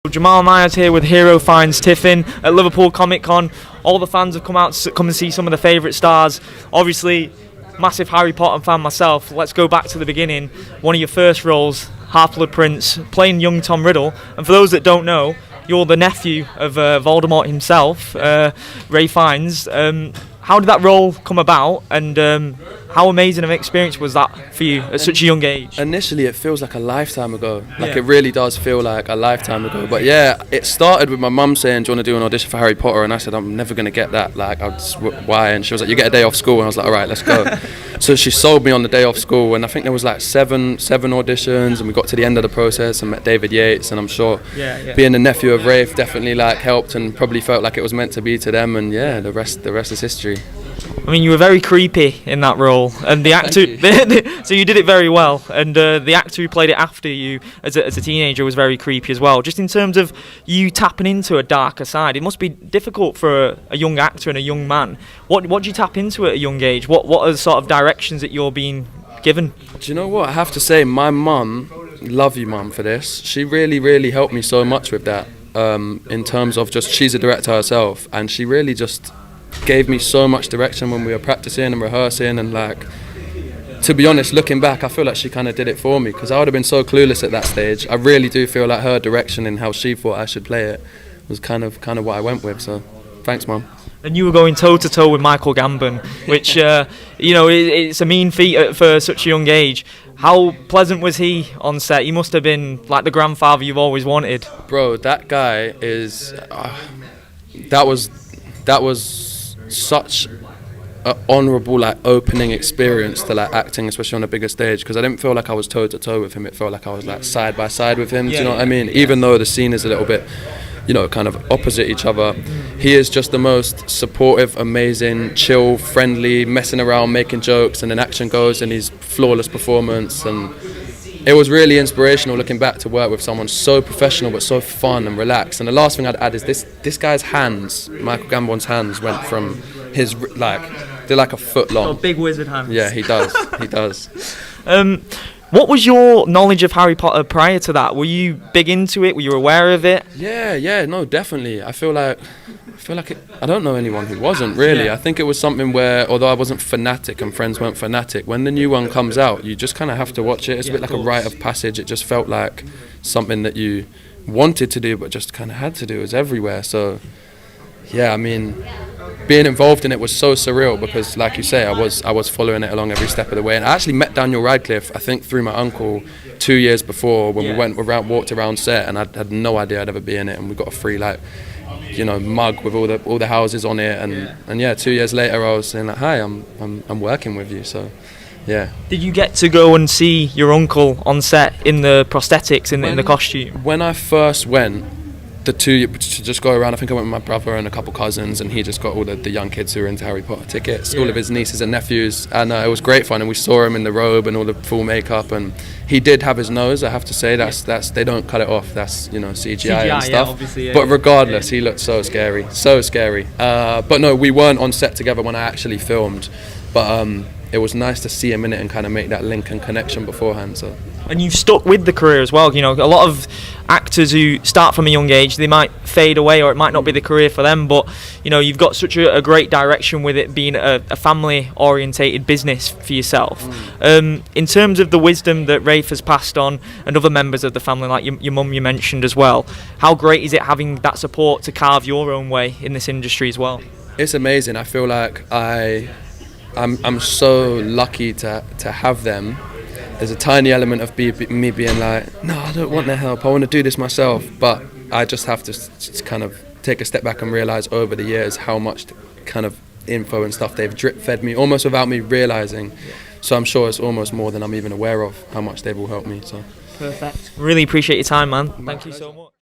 Jamal Myers here with Hero Fiennes Tiffin at Liverpool Comic Con. All the fans have come out to come and see some of the favourite stars. Obviously, massive Harry Potter fan myself. Let's go back to the beginning. One of your first roles, Half-Blood Prince, playing young Tom Riddle. And for those that don't know, you're the nephew of Voldemort himself, Ralph Fiennes. How did that role come about, and how amazing of an experience was that for you at such a young age? Initially, it feels like a lifetime ago. It really does feel like a lifetime ago. But yeah, it started with my mum saying, "Do you want to do an audition for Harry Potter?" And I said, "I'm never going to get that. Why?" And she was like, "You get a day off school." And I was like, "All right, let's go." So she sold me on the day off school, and I think there was like seven auditions, and we got to the end of the process and met David Yates. And I'm sure being the nephew of Rafe definitely helped, and probably felt like it was meant to be to them. And yeah, the rest is history. I mean, you were very creepy in that role, and the actor. So you did it very well, and the actor who played it after you as a teenager was very creepy as well. Just in terms of you tapping into a darker side, it must be difficult for a young actor and a young man. What do you tap into at a young age? What are the sort of directions that you're being given? Do you know what I have to say? My mum, love you, mum, for this. She really helped me so much with that. In terms of just, she's a director herself, and she really just gave me so much direction when we were practicing and rehearsing, and to be honest, looking back, I feel like she kind of did it for me, because I would have been so clueless at that stage. I really do feel like her direction and how she thought I should play it was kind of what I went with. So thanks, Mum. And you were going toe to toe with Michael Gambon, which it's a mean feat for such a young age. How pleasant was he on set? He must have been like the grandfather you've always wanted. Bro, that guy is that was such an honourable opening experience to acting, especially on a bigger stage, because I didn't feel like I was toe to toe with him. It felt like I was side by side with him. Do you know what I mean? Even though the scene is a little bit kind of opposite each other, he is just the most supportive, amazing, chill, friendly, messing around, making jokes, and then action goes and his flawless performance. And it was really inspirational looking back to work with someone so professional but so fun and relaxed. And the last thing I'd add is this guy's hands, Michael Gambon's hands, went from his they're like a foot long. Oh, big wizard hands. Yeah, he does. He does. What was your knowledge of Harry Potter prior to that? Were you big into it? Were you aware of it? Yeah, no, definitely. I feel like I don't know anyone who wasn't, really. Yeah. I think it was something where, although I wasn't fanatic and friends weren't fanatic, when the new one comes out, you just kind of have to watch it. It's a bit like a rite of passage. It just felt like something that you wanted to do but just kind of had to do. It was everywhere. So, yeah, I mean, being involved in it was so surreal, because, like you say, I was following it along every step of the way. And I actually met Daniel Radcliffe, I think, through my uncle 2 years before, when we walked around set, and I had no idea I'd ever be in it, and we got a free mug with all the houses on it, and yeah, 2 years later I was saying hi, I'm working with you. So yeah. Did you get to go and see your uncle on set in the prosthetics, in the costume? When I first went, to just go around, I think I went with my brother and a couple cousins, and he just got all the young kids who were into Harry Potter tickets, all of his nieces and nephews, and it was great fun. And we saw him in the robe and all the full makeup, and he did have his nose, I have to say, that's they don't cut it off, that's CGI and stuff, but regardless, he looked so scary. But no, we weren't on set together when I actually filmed, but it was nice to see him in it and kind of make that link and connection beforehand. So. And you've stuck with the career as well. A lot of actors who start from a young age, they might fade away, or it might not be the career for them, but you've got such a great direction with it being a family orientated business for yourself. In terms of the wisdom that Rafe has passed on, and other members of the family, like your mum you mentioned as well, how great is it having that support to carve your own way in this industry as well? It's amazing. I feel like I'm so lucky to have them. There's a tiny element of me being like, no, I don't want their help, I want to do this myself, but I just have to kind of take a step back and realise over the years how much kind of info and stuff they've drip fed me, almost without me realising. So I'm sure it's almost more than I'm even aware of how much they've all helped me. So perfect. Really appreciate your time, man. Thank you so much.